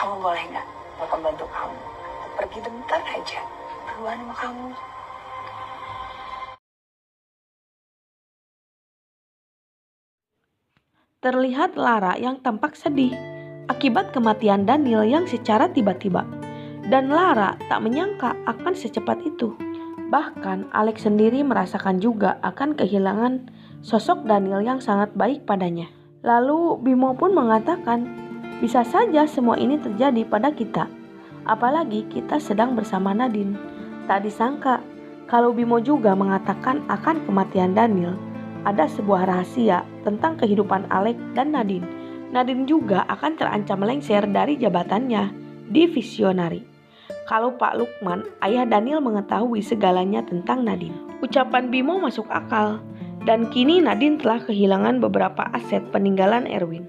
Kamu boleh nggak? Bakal bantu kamu. Pergi bentar aja. Berduaan sama kamu. Terlihat Lara yang tampak sedih akibat kematian Daniel yang secara tiba-tiba. Dan Lara tak menyangka akan secepat itu. Bahkan Alex sendiri merasakan juga akan kehilangan sosok Daniel yang sangat baik padanya. Lalu Bimo pun mengatakan, bisa saja semua ini terjadi pada kita. Apalagi kita sedang bersama Nadine. Tak disangka kalau Bimo juga mengatakan akan kematian Daniel. Ada sebuah rahasia tentang kehidupan Alex dan Nadine. Nadine juga akan terancam melengsir dari jabatannya di Visionary. Kalau Pak Lukman, ayah Daniel mengetahui segalanya tentang Nadine. Ucapan Bimo masuk akal, dan kini Nadine telah kehilangan beberapa aset peninggalan Erwin.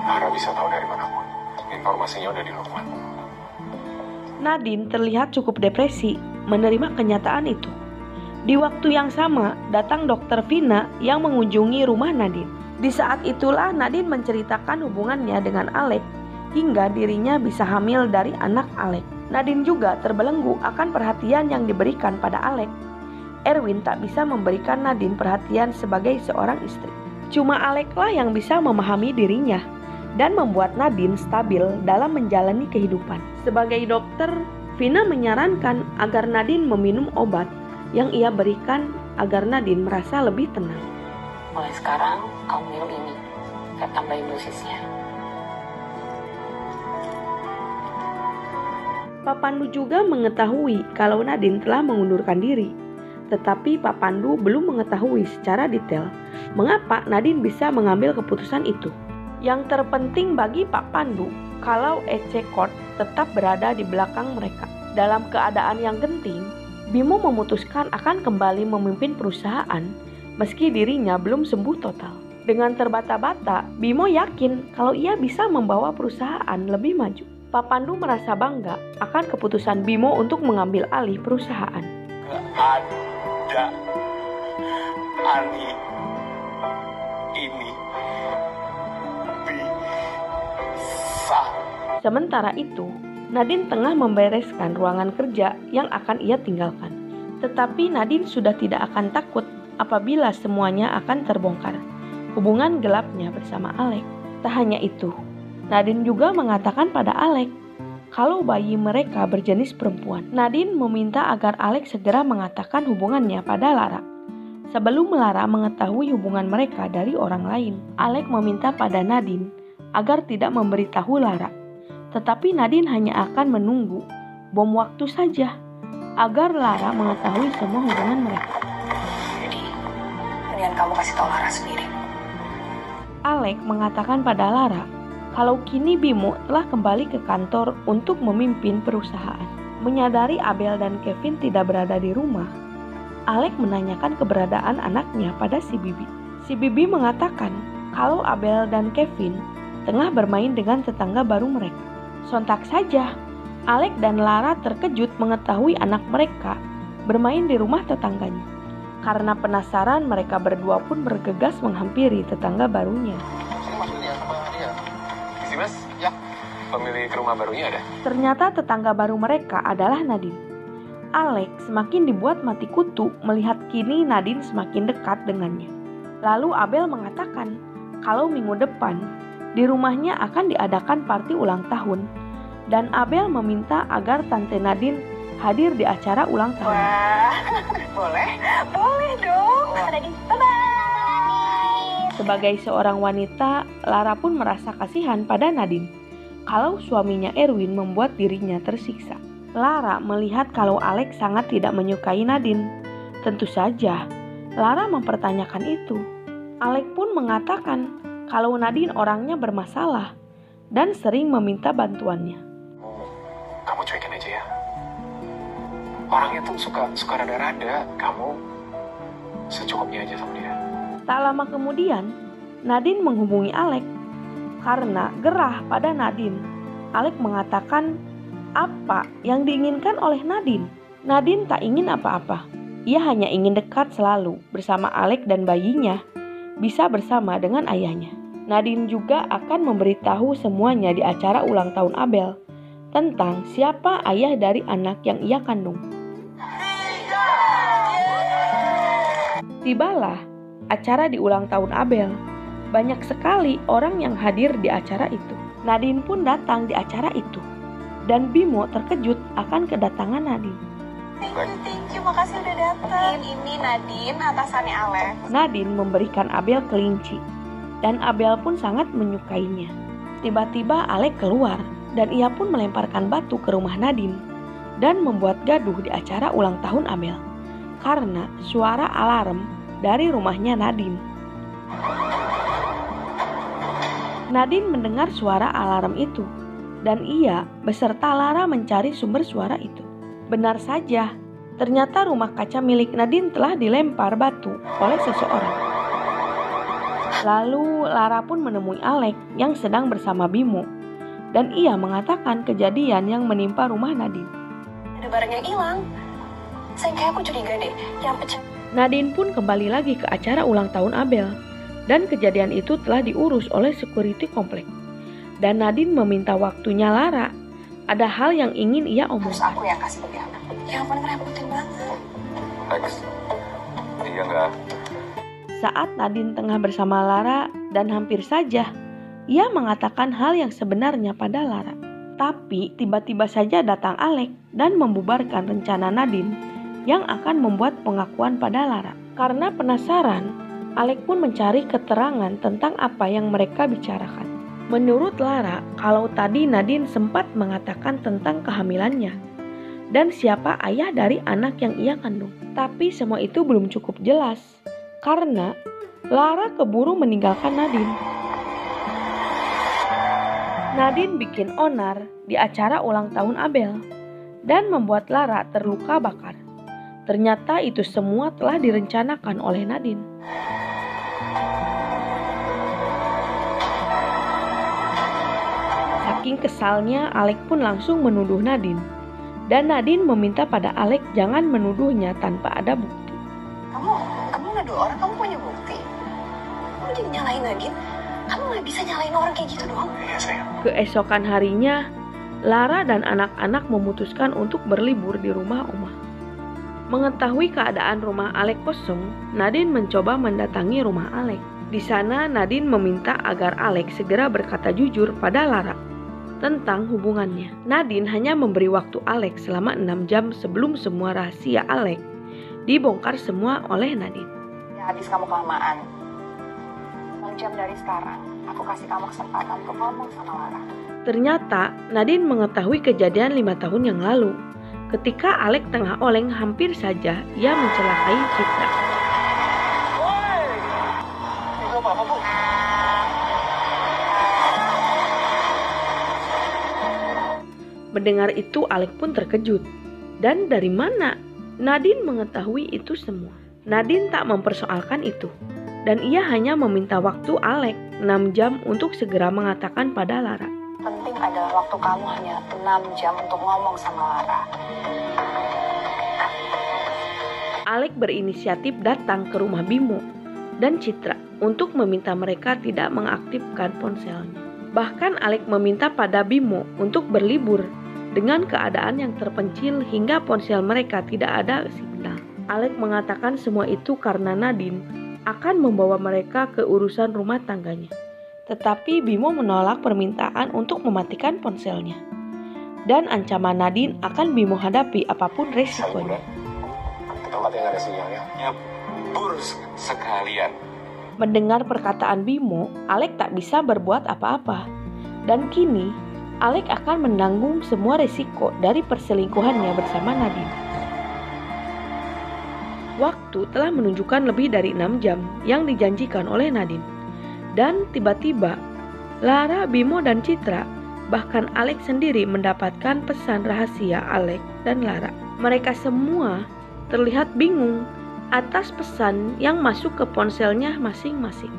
Lara bisa tahu dari manapun. Informasinya udah di Lukman. Nadine terlihat cukup depresi menerima kenyataan itu. Di waktu yang sama, datang dokter Vina yang mengunjungi rumah Nadine. Di saat itulah Nadine menceritakan hubungannya dengan Alex hingga dirinya bisa hamil dari anak Alex. Nadine juga terbelenggu akan perhatian yang diberikan pada Alex. Erwin tak bisa memberikan Nadine perhatian sebagai seorang istri. Cuma Alex lah yang bisa memahami dirinya dan membuat Nadine stabil dalam menjalani kehidupan. Sebagai dokter, Vina menyarankan agar Nadine meminum obat yang ia berikan agar Nadine merasa lebih tenang. Mulai sekarang kamu minum ini. Saya tambahin dosisnya. Pak Pandu juga mengetahui kalau Nadine telah mengundurkan diri. Tetapi Pak Pandu belum mengetahui secara detail mengapa Nadine bisa mengambil keputusan itu. Yang terpenting bagi Pak Pandu, kalau EC Corp tetap berada di belakang mereka. Dalam keadaan yang genting, Bimo memutuskan akan kembali memimpin perusahaan meski dirinya belum sembuh total. Dengan terbata-bata, Bimo yakin kalau ia bisa membawa perusahaan lebih maju. Pak Pandu merasa bangga akan keputusan Bimo untuk mengambil alih perusahaan. Gak ada Ani ini bisa. Sementara itu, Nadine tengah membereskan ruangan kerja yang akan ia tinggalkan. Tetapi Nadine sudah tidak akan takut apabila semuanya akan terbongkar. Hubungan gelapnya bersama Alex. Tak hanya itu, Nadine juga mengatakan pada Alex kalau bayi mereka berjenis perempuan. Nadine meminta agar Alex segera mengatakan hubungannya pada Lara. Sebelum Lara mengetahui hubungan mereka dari orang lain, Alex meminta pada Nadine agar tidak memberitahu Lara. Tetapi Nadine hanya akan menunggu bom waktu saja agar Lara mengetahui semua hubungan mereka. Jadi, mendingan kamu kasih tahu Lara sendiri. Alex mengatakan pada Lara kalau kini Bimo telah kembali ke kantor untuk memimpin perusahaan. Menyadari Abel dan Kevin tidak berada di rumah, Alex menanyakan keberadaan anaknya pada si Bibi. Si Bibi mengatakan kalau Abel dan Kevin tengah bermain dengan tetangga baru mereka. Sontak saja, Alex dan Lara terkejut mengetahui anak mereka bermain di rumah tetangganya. Karena penasaran, mereka berdua pun bergegas menghampiri tetangga barunya. Saya maksudnya sama dia. Isi mas, ya. Pemilik rumah barunya ada? Ternyata tetangga baru mereka adalah Nadine. Alex semakin dibuat mati kutu melihat kini Nadine semakin dekat dengannya. Lalu Abel mengatakan kalau minggu depan di rumahnya akan diadakan party ulang tahun dan Abel meminta agar Tante Nadine hadir di acara ulang tahun. Wah, boleh dong. Nadine, bye-bye. Sebagai seorang wanita, Lara pun merasa kasihan pada Nadine kalau suaminya Erwin membuat dirinya tersiksa. Lara melihat kalau Alex sangat tidak menyukai Nadine. Tentu saja, Lara mempertanyakan itu. Alex pun mengatakan kalau Nadine orangnya bermasalah dan sering meminta bantuannya. Kamu cuekin aja ya. Orang itu suka rada-rada. Kamu secukupnya aja sama dia. Tak lama kemudian, Nadine menghubungi Alex. Karena gerah pada Nadine, Alex mengatakan apa yang diinginkan oleh Nadine. Nadine tak ingin apa-apa. Ia hanya ingin dekat selalu bersama Alex dan bayinya, bisa bersama dengan ayahnya. Nadine juga akan memberitahu semuanya di acara ulang tahun Abel tentang siapa ayah dari anak yang ia kandung. Tibalah acara di ulang tahun Abel. Banyak sekali orang yang hadir di acara itu. Nadine pun datang di acara itu. Dan Bimo terkejut akan kedatangan Nadine. Thank you, makasih udah datang. Ini Nadine, atasannya Alex. Nadine memberikan Abel kelinci. Dan Abel pun sangat menyukainya. Tiba-tiba Alex keluar dan ia pun melemparkan batu ke rumah Nadine dan membuat gaduh di acara ulang tahun Abel karena suara alarm dari rumahnya Nadine. Nadine mendengar suara alarm itu dan ia beserta Lara mencari sumber suara itu. Benar saja, ternyata rumah kaca milik Nadine telah dilempar batu oleh seseorang. Lalu Lara pun menemui Alex yang sedang bersama Bimo dan ia mengatakan kejadian yang menimpa rumah Nadine. Ada barang yang hilang. Sayang, kayak aku curiga deh. Yang pecah. Nadine pun kembali lagi ke acara ulang tahun Abel dan kejadian itu telah diurus oleh security komplek. Dan Nadine meminta waktunya Lara. Ada hal yang ingin ia Terus omongkan. aku yang kasih ke dia. Ya ampun, ngerepotin banget. Lex, iya nggak? Saat Nadine tengah bersama Lara dan hampir saja ia mengatakan hal yang sebenarnya pada Lara. Tapi tiba-tiba saja datang Alex dan membubarkan rencana Nadine yang akan membuat pengakuan pada Lara. Karena penasaran, Alex pun mencari keterangan tentang apa yang mereka bicarakan. Menurut Lara, kalau tadi Nadine sempat mengatakan tentang kehamilannya dan siapa ayah dari anak yang ia kandung. Tapi semua itu belum cukup jelas. Karena Lara keburu meninggalkan Nadine. Nadine bikin onar di acara ulang tahun Abel dan membuat Lara terluka bakar. Ternyata itu semua telah direncanakan oleh Nadine. Saking kesalnya, Alex pun langsung menuduh Nadine. Dan Nadine meminta pada Alex jangan menuduhnya tanpa ada bukti. Kamu nuduh orang, kamu punya bukti. Kamu jadi nyalain Nadine. Kamu nggak bisa nyalain orang kayak gitu doang. Iya sayang. Keesokan harinya, Lara dan anak-anak memutuskan untuk berlibur di rumah Oma. Mengetahui keadaan rumah Alex kosong, Nadine mencoba mendatangi rumah Alex. Di sana Nadine meminta agar Alex segera berkata jujur pada Lara tentang hubungannya. Nadine hanya memberi waktu Alex selama 6 jam sebelum semua rahasia Alex dibongkar semua oleh Nadine. Ya habis kamu kelamaan. 6 jam dari sekarang, aku kasih kamu kesempatan untuk ngomong sama Lara. Ternyata Nadine mengetahui kejadian 5 tahun yang lalu. Ketika Alex tengah oleng, hampir saja ia mencelakai Citra. Woi, itu apa bu? Mendengar itu Alex pun terkejut. Dan dari mana Nadine mengetahui itu semua? Nadine tak mempersoalkan itu. Dan ia hanya meminta waktu Alex 6 jam untuk segera mengatakan pada Lara. Penting adalah waktu kamu hanya 6 jam untuk ngomong sama Lara. Alex berinisiatif datang ke rumah Bimo dan Citra untuk meminta mereka tidak mengaktifkan ponselnya. Bahkan Alex meminta pada Bimo untuk berlibur dengan keadaan yang terpencil hingga ponsel mereka tidak ada sinyal. Alex mengatakan semua itu karena Nadine akan membawa mereka ke urusan rumah tangganya. Tetapi Bimo menolak permintaan untuk mematikan ponselnya. Dan ancaman Nadine akan Bimo hadapi apapun resikonya. Ke tempat yang ada sinyalnya. Ya, burus sekalian. Mendengar perkataan Bimo, Alex tak bisa berbuat apa-apa. Dan kini, Alex akan menanggung semua risiko dari perselingkuhannya bersama Nadine. Waktu telah menunjukkan lebih dari 6 jam yang dijanjikan oleh Nadine. Dan tiba-tiba, Lara, Bimo, dan Citra, bahkan Alex sendiri mendapatkan pesan rahasia Alex dan Lara. Mereka semua terlihat bingung atas pesan yang masuk ke ponselnya masing-masing.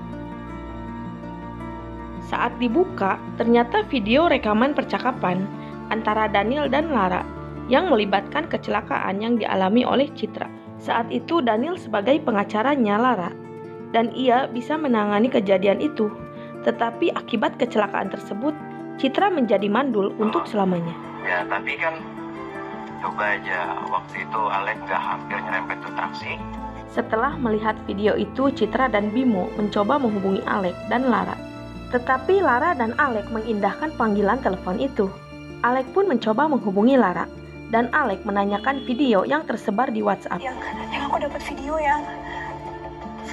Saat dibuka, ternyata video rekaman percakapan antara Daniel dan Lara yang melibatkan kecelakaan yang dialami oleh Citra. Saat itu Daniel sebagai pengacaranya Lara dan ia bisa menangani kejadian itu Tetapi akibat kecelakaan tersebut, Citra menjadi mandul untuk selamanya. Ya, tapi kan coba aja waktu itu Alek nggak hampir nyerempet tuh taksi. Setelah melihat video itu, Citra dan Bimo mencoba menghubungi Alek dan Lara. Tetapi Lara dan Alek mengindahkan panggilan telepon itu. Alek pun mencoba menghubungi Lara, dan Alek menanyakan video yang tersebar di WhatsApp. Yang aku dapat video yang...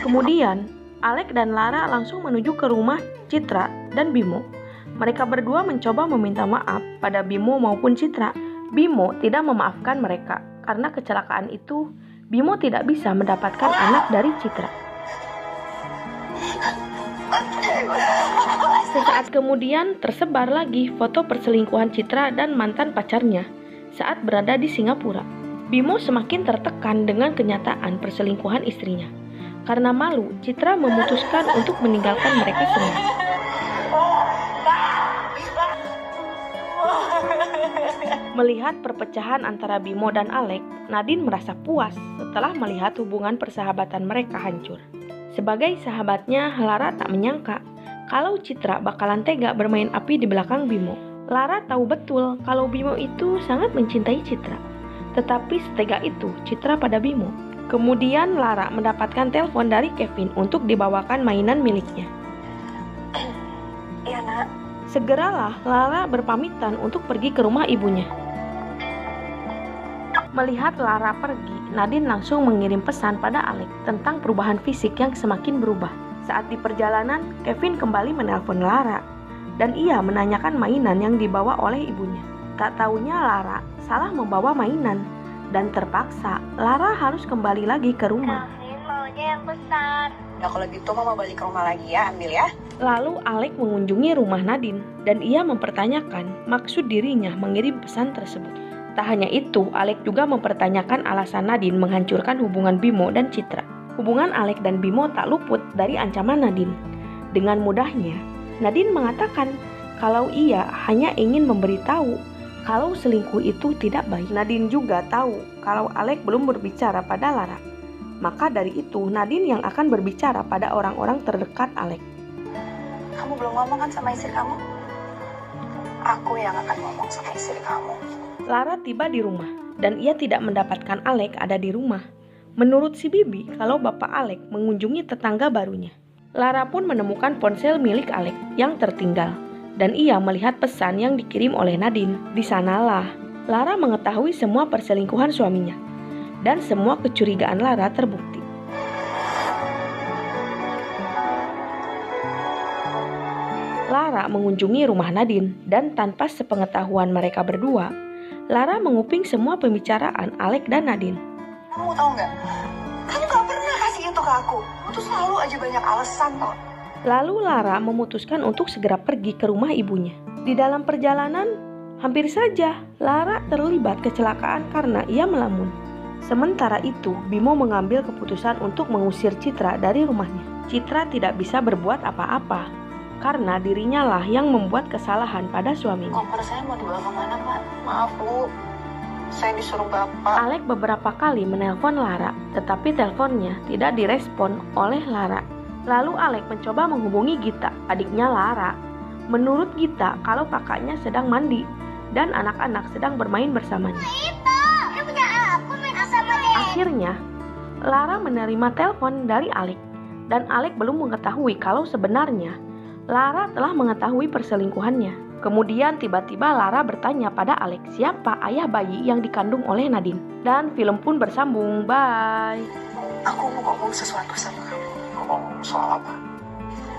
Kemudian, Alek dan Lara langsung menuju ke rumah Citra dan Bimo. Mereka berdua mencoba meminta maaf pada Bimo maupun Citra. Bimo tidak memaafkan mereka karena kecelakaan itu Bimo tidak bisa mendapatkan anak dari Citra. Sesaat kemudian tersebar lagi foto perselingkuhan Citra dan mantan pacarnya saat berada di Singapura. Bimo semakin tertekan dengan kenyataan perselingkuhan istrinya. Karena malu, Citra memutuskan untuk meninggalkan mereka semua. Melihat perpecahan antara Bimo dan Alek, Nadine merasa puas setelah melihat hubungan persahabatan mereka hancur. Sebagai sahabatnya, Lara tak menyangka kalau Citra bakalan tega bermain api di belakang Bimo. Lara tahu betul kalau Bimo itu sangat mencintai Citra. Tetapi setega itu Citra pada Bimo. Kemudian Lara mendapatkan telepon dari Kevin untuk dibawakan mainan miliknya. Iya, Nak. Segeralah Lara berpamitan untuk pergi ke rumah ibunya. Melihat Lara pergi, Nadine langsung mengirim pesan pada Alek tentang perubahan fisik yang semakin berubah. Saat di perjalanan, Kevin kembali menelpon Lara dan ia menanyakan mainan yang dibawa oleh ibunya. Tak taunya Lara salah membawa mainan dan terpaksa Lara harus kembali lagi ke rumah. Kevin maunya yang besar. Ya kalau gitu Mama balik ke rumah lagi ya, ambil ya. Lalu Alek mengunjungi rumah Nadine dan ia mempertanyakan maksud dirinya mengirim pesan tersebut. Tak hanya itu, Alek juga mempertanyakan alasan Nadine menghancurkan hubungan Bimo dan Citra. Hubungan Alek dan Bimo tak luput dari ancaman Nadine. Dengan mudahnya, Nadine mengatakan kalau ia hanya ingin memberitahu kalau selingkuh itu tidak baik. Nadine juga tahu kalau Alek belum berbicara pada Lara. Maka dari itu, Nadine yang akan berbicara pada orang-orang terdekat Alek. Kamu belum ngomong kan sama istri kamu? Aku yang akan ngomong sama istri kamu. Lara tiba di rumah dan ia tidak mendapatkan Alek ada di rumah. Menurut si Bibi, kalau bapak Alek mengunjungi tetangga barunya. Lara pun menemukan ponsel milik Alek yang tertinggal dan ia melihat pesan yang dikirim oleh Nadine. Di sanalah Lara mengetahui semua perselingkuhan suaminya dan semua kecurigaan Lara terbukti. Lara mengunjungi rumah Nadine dan tanpa sepengetahuan mereka berdua, Lara menguping semua pembicaraan Alek dan Nadine. Kamu tahu nggak? Kamu nggak pernah kasih itu ke aku. Kamu tuh selalu aja banyak alasan toh. Lalu Lara memutuskan untuk segera pergi ke rumah ibunya. Di dalam perjalanan, hampir saja Lara terlibat kecelakaan karena ia melamun. Sementara itu, Bimo mengambil keputusan untuk mengusir Citra dari rumahnya. Citra tidak bisa berbuat apa-apa karena dirinya lah yang membuat kesalahan pada suaminya. Koper saya mau dibawa kemana, Pak? Maaf, Bu. Saya disuruh Bapak. Alek beberapa kali menelpon Lara, tetapi teleponnya tidak direspon oleh Lara. Lalu Alek mencoba menghubungi Gita, adiknya Lara. Menurut Gita, kalau kakaknya sedang mandi dan anak-anak sedang bermain bersamanya. Akhirnya, Lara menerima telepon dari Alek, dan Alek belum mengetahui kalau sebenarnya Lara telah mengetahui perselingkuhannya. Kemudian tiba-tiba Lara bertanya pada Alek siapa ayah bayi yang dikandung oleh Nadine. Dan film pun bersambung. Bye. Aku mau ngomong sesuatu sama kamu. Ngomong soal apa?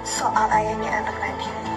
Soal ayahnya anak Nadine.